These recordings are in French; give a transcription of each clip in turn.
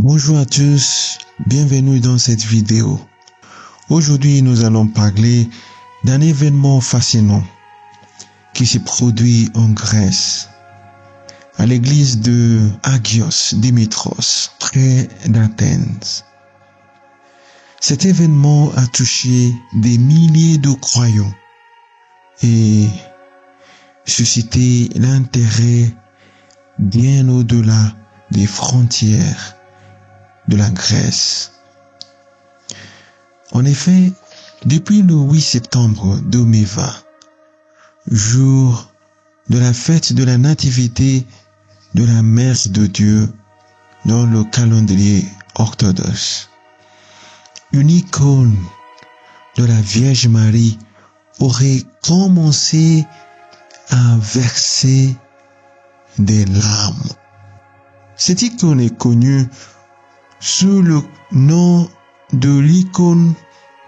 Bonjour à tous, bienvenue dans cette vidéo. Aujourd'hui, nous allons parler d'un événement fascinant qui s'est produit en Grèce, à l'église de Agios Dimitros, près d'Athènes. Cet événement a touché des milliers de croyants et suscité l'intérêt bien au-delà des frontières de la Grèce. En effet, depuis le 8 septembre 2020, jour de la fête de la nativité de la Mère de Dieu dans le calendrier orthodoxe, une icône de la Vierge Marie aurait commencé à verser des larmes. Cette icône est connue sous le nom de l'icône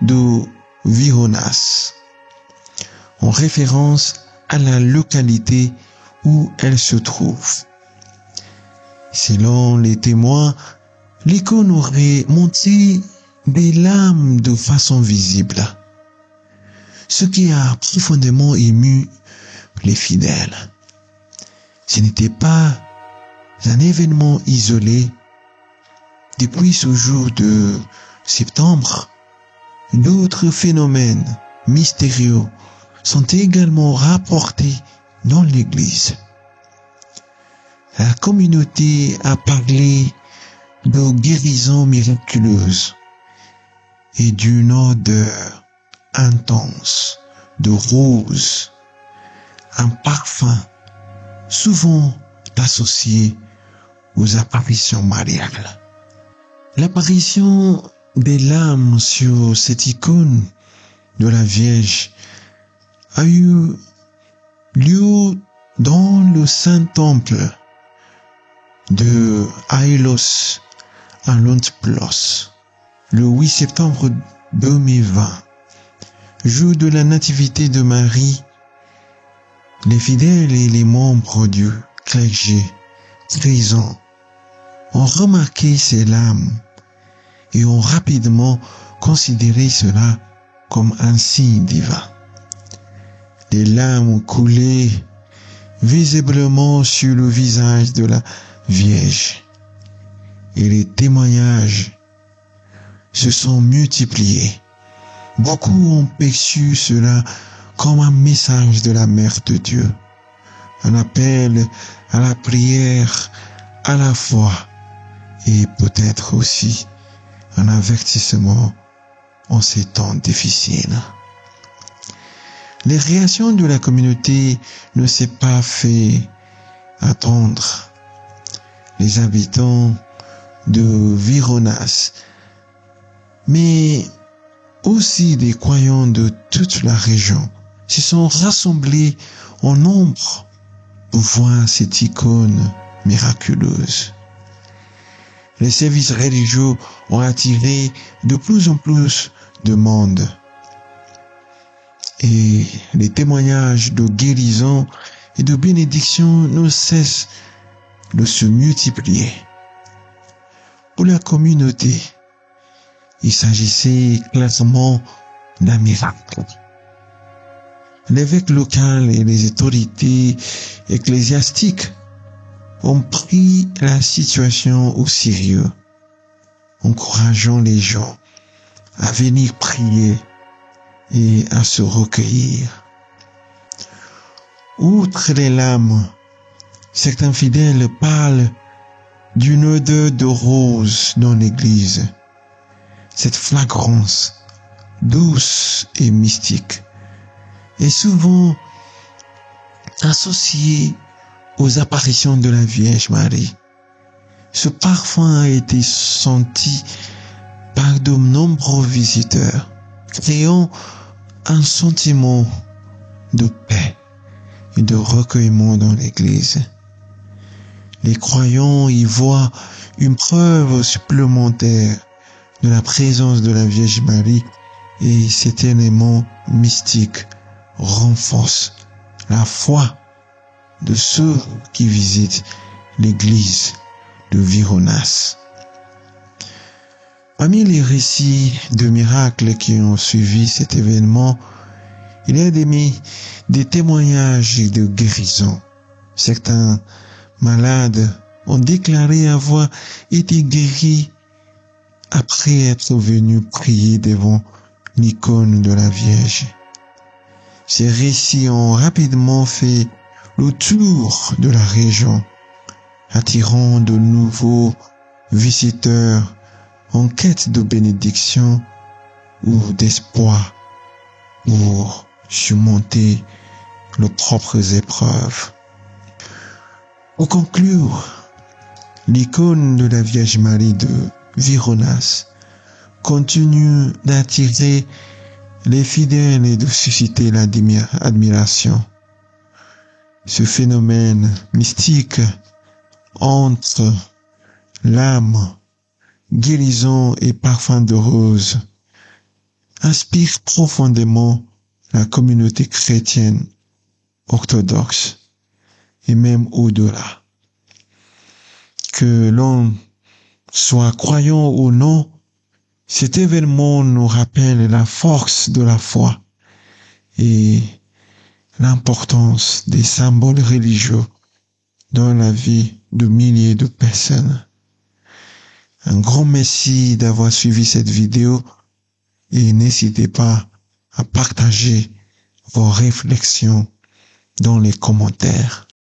de Vyronas, en référence à la localité où elle se trouve. Selon les témoins, l'icône aurait monté des larmes de façon visible, ce qui a profondément ému les fidèles. Ce n'était pas un événement isolé. Depuis ce jour de septembre, d'autres phénomènes mystérieux sont également rapportés dans l'Église. La communauté a parlé de guérisons miraculeuses et d'une odeur intense de rose, un parfum souvent associé aux apparitions mariales. L'apparition des larmes sur cette icône de la Vierge a eu lieu dans le Saint-Temple de Aïlos à Lontplos, le 8 septembre 2020, jour de la nativité de Marie. Les fidèles et les membres du clergé présents ont remarqué ces larmes et ont rapidement considéré cela comme un signe divin. Des larmes coulaient visiblement sur le visage de la Vierge et les témoignages se sont multipliés. Beaucoup ont perçu cela comme un message de la Mère de Dieu, un appel à la prière, à la foi, et peut-être aussi un avertissement en ces temps difficiles. Les réactions de la communauté ne s'est pas fait attendre. Les habitants de Vyronas, mais aussi des croyants de toute la région, se sont rassemblés en nombre pour voir cette icône miraculeuse. Les services religieux ont attiré de plus en plus de monde et les témoignages de guérison et de bénédiction ne cessent de se multiplier. Pour la communauté, il s'agissait clairement d'un miracle. L'évêque local et les autorités ecclésiastiques ont pris la situation au sérieux, encourageant les gens à venir prier et à se recueillir. Outre les larmes, certains fidèles parlent d'une odeur de rose dans l'église. Cette fragrance douce et mystique est souvent associée aux apparitions de la Vierge Marie. Ce parfum a été senti par de nombreux visiteurs, créant un sentiment de paix et de recueillement dans l'Église. Les croyants y voient une preuve supplémentaire de la présence de la Vierge Marie et cet élément mystique renforce la foi de ceux qui visitent l'église de Vyronas. Parmi les récits de miracles qui ont suivi cet événement, il y a des témoignages de guérison. Certains malades ont déclaré avoir été guéris après être venus prier devant l'icône de la Vierge. Ces récits ont rapidement fait le tour de la région, attirant de nouveaux visiteurs en quête de bénédiction ou d'espoir pour surmonter leurs propres épreuves. Pour conclure, l'icône de la Vierge Marie de Vyronas continue d'attirer les fidèles et de susciter l'admiration. Ce phénomène mystique entre l'âme, guérison et parfum de rose inspire profondément la communauté chrétienne orthodoxe et même au-delà. Que l'on soit croyant ou non, cet événement nous rappelle la force de la foi et l'importance des symboles religieux dans la vie de milliers de personnes. Un grand merci d'avoir suivi cette vidéo et n'hésitez pas à partager vos réflexions dans les commentaires.